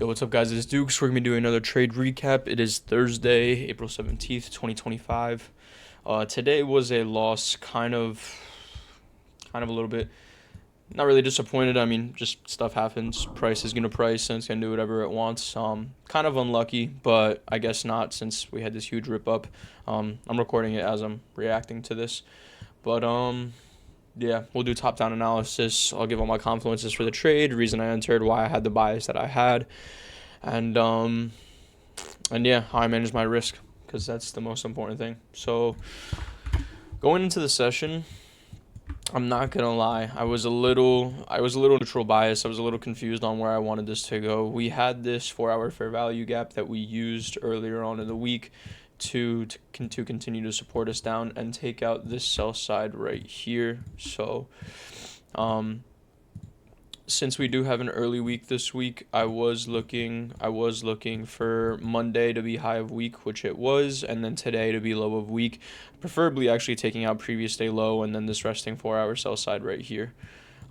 Yo, what's up, guys? It's Dukes. We're gonna be doing another trade recap. It is Thursday, April 17th, 2025. Today was a loss, kind of a little bit. Not really disappointed. I mean, just stuff happens. Price is gonna price, and it's gonna do whatever it wants. Kind of unlucky, but I guess not since we had this huge rip up. I'm recording it as I'm reacting to this, but yeah, we'll do top-down analysis. I'll give all my confluences for the trade, reason I entered, why I had the bias that I had, and yeah, how I manage my risk, because that's the most important thing. So going into the session, I'm not gonna lie, I was a little neutral bias. I was a little confused on where I wanted this to go. We had this 4-hour fair value gap that we used earlier on in the week to continue to support us down and take out this sell side right here. So since we do have an early week this week, I was looking for Monday to be high of week, which it was, and then today to be low of week, preferably actually taking out previous day low and then this resting 4-hour sell side right here.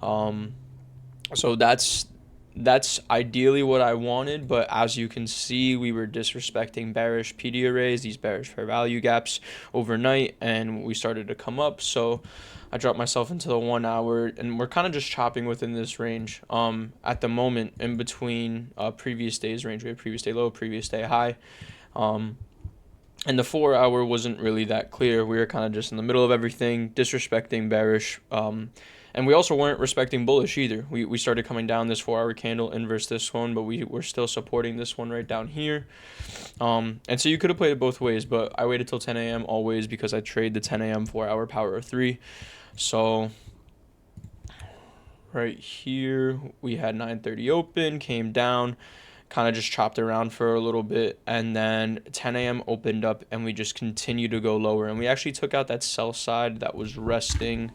So that's ideally what I wanted, but as you can see, we were disrespecting bearish PD arrays, these bearish fair value gaps overnight, and we started to come up. So I dropped myself into the 1 hour, and we're kind of just chopping within this range. At the moment, in between previous days range, we have previous day low, previous day high. And the 4 hour wasn't really that clear. We were kind of just in the middle of everything, disrespecting bearish. And we also weren't respecting bullish either. We started coming down this 4-hour candle, inverse this one, but we were still supporting this one right down here. And so you could have played it both ways, but I waited till 10 a.m. always because I trade the 10 a.m. 4-hour power of 3. So right here, we had 9:30 open, came down, kind of just chopped around for a little bit, and then 10 a.m. opened up, and we just continued to go lower. And we actually took out that sell side that was resting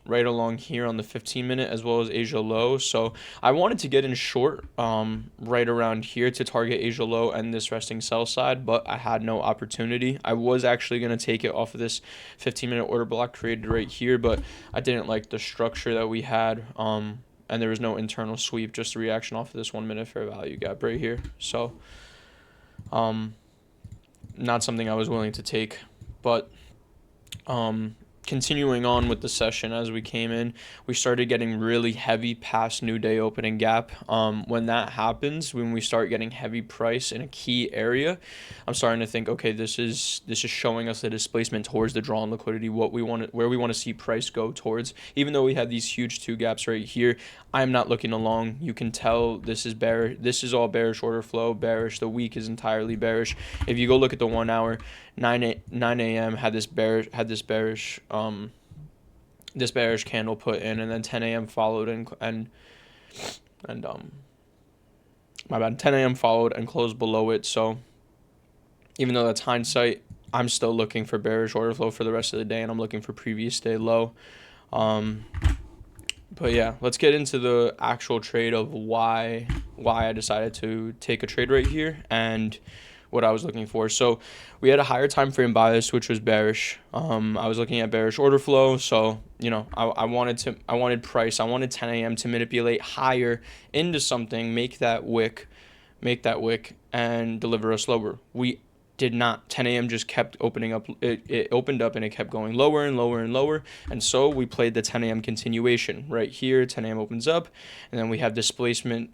right along here on the 15-minute as well as Asia low. So I wanted to get in short right around here to target Asia low and this resting sell side, but I had no opportunity. I was actually going to take it off of this 15-minute order block created right here, but I didn't like the structure that we had, and there was no internal sweep, just a reaction off of this 1-minute fair value gap right here. So not something I was willing to take, but continuing on with the session, as we came in, we started getting really heavy past new day opening gap. When that happens, when we start getting heavy price in a key area, I'm starting to think, okay, this is showing us the displacement towards the drawn liquidity, where we want to see price go towards. Even though we have these huge two gaps right here, I'm not looking along. You can tell this is bearish. This is all bearish order flow, bearish. The week is entirely bearish. If you go look at the 1 hour, 9 a.m. had this bearish candle put in, and then 10 a.m. followed and my bad, 10 a.m. followed and closed below it. So even though that's hindsight, I'm still looking for bearish order flow for the rest of the day, and I'm looking for previous day low. But yeah, let's get into the actual trade of why I decided to take a trade right here and what I was looking for. So we had a higher time frame bias, which was bearish. I was looking at bearish order flow. So, I wanted price. I wanted 10 a.m. to manipulate higher into something, make that wick and deliver us lower. We did not. 10 a.m. just kept opening up. It opened up and it kept going lower and lower and lower. And so we played the 10 a.m. continuation right here. 10 a.m. opens up, and then we have displacement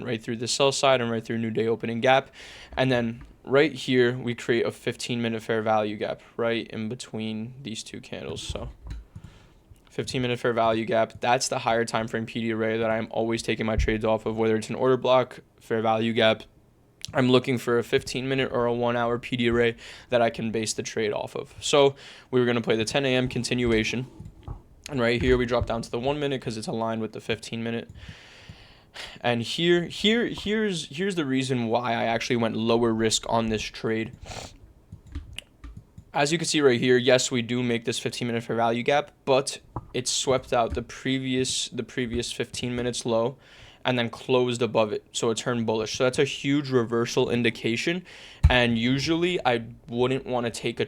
right through the sell side and right through new day opening gap. And then right here, we create a 15-minute fair value gap right in between these two candles. So 15-minute fair value gap, that's the higher time frame PD array that I'm always taking my trades off of, whether it's an order block, fair value gap. I'm looking for a 15-minute or a 1-hour PD array that I can base the trade off of. So we were going to play the 10 a.m. continuation. And right here, we drop down to the 1 minute because it's aligned with the 15-minute. And here's the reason why I actually went lower risk on this trade. As you can see right here, yes, we do make this 15-minute fair value gap, but it swept out the previous 15 minutes low and then closed above it, so it turned bullish. So that's a huge reversal indication, and usually I wouldn't want to take a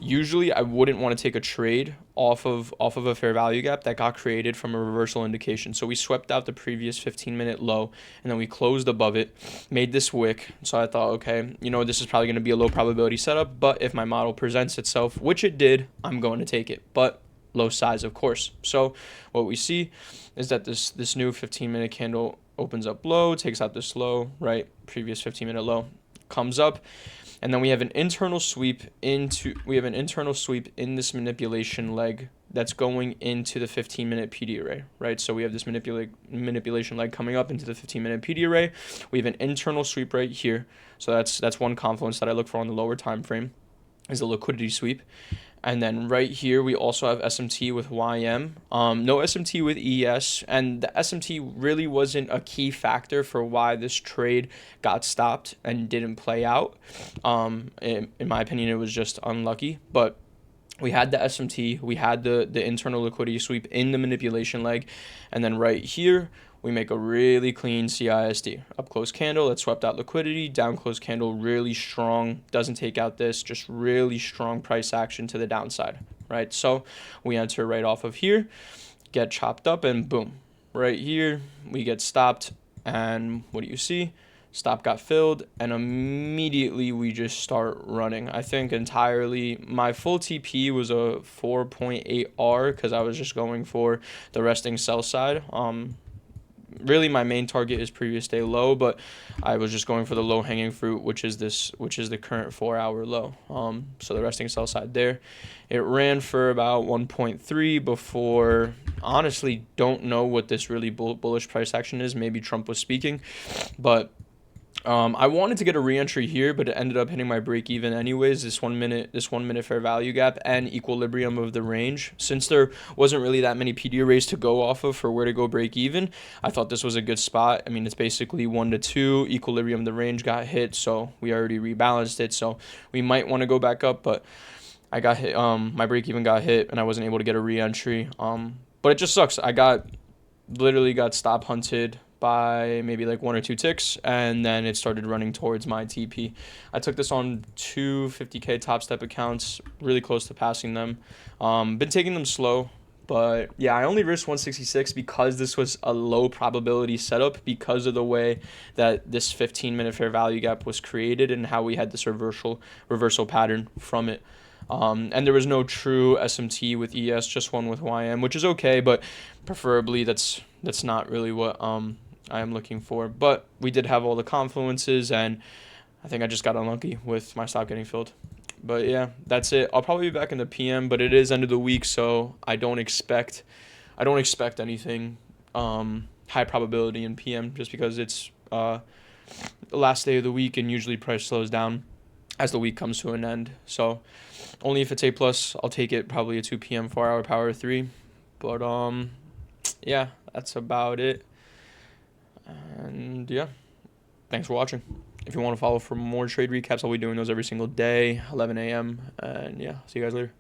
Usually I wouldn't want to take a trade off of a fair value gap that got created from a reversal indication. So we swept out the previous 15-minute low, and then we closed above it, made this wick. So I thought, okay, this is probably going to be a low probability setup, but if my model presents itself, which it did, I'm going to take it. But low size, of course. So what we see is that this new 15-minute candle opens up low, takes out this low, right? Previous 15-minute low comes up, and then we have an internal sweep in this manipulation leg that's going into the 15-minute PD array, right? So we have this manipulation leg coming up into the 15-minute PD array. We have an internal sweep right here. So that's one confluence that I look for on the lower time frame, is a liquidity sweep. And then right here, we also have SMT with YM. No SMT with ES. And the SMT really wasn't a key factor for why this trade got stopped and didn't play out. In my opinion, it was just unlucky. But we had the SMT. We had the internal liquidity sweep in the manipulation leg. And then right here, we make a really clean CISD. Up close candle that swept out liquidity. Down close candle really strong. Doesn't take out this. Just really strong price action to the downside, right? So we enter right off of here, get chopped up, and boom. Right here, we get stopped. And what do you see? Stop got filled, and immediately we just start running. I think entirely my full TP was a 4.8R because I was just going for the resting sell side. Really my main target is previous day low, but I was just going for the low hanging fruit, which is the current 4-hour low. So the resting sell side there. It ran for about 1.3 before. Honestly, don't know what this really bullish price action is. Maybe Trump was speaking, but I wanted to get a re-entry here, but it ended up hitting my break even anyways. This 1 minute fair value gap and equilibrium of the range. Since there wasn't really that many PD arrays to go off of for where to go break even, I thought this was a good spot. I mean, it's basically 1 to 2. Equilibrium of the range got hit, so we already rebalanced it. So we might want to go back up, but I got hit. My break even got hit, and I wasn't able to get a re-entry. But it just sucks. I literally got stop hunted by maybe like 1 or 2 ticks, and then it started running towards my TP. I took this on 2 50K Topstep accounts, really close to passing them. Been taking them slow, but yeah, I only risked 166 because this was a low probability setup because of the way that this 15-minute fair value gap was created and how we had this reversal pattern from it. And there was no true SMT with ES, just one with YM, which is okay, but preferably that's not really what I am looking for. But we did have all the confluences, and I think I just got unlucky with my stop getting filled. But yeah, that's it. I'll probably be back in the PM, but it is end of the week, so I don't expect anything high probability in PM just because it's the last day of the week, and usually price slows down as the week comes to an end. So only if it's A+, I'll take it, probably a 2 p.m. 4-hour power 3. But yeah, that's about it. And yeah, thanks for watching. If you want to follow for more trade recaps, I'll be doing those every single day, 11 a.m. And yeah, see you guys later.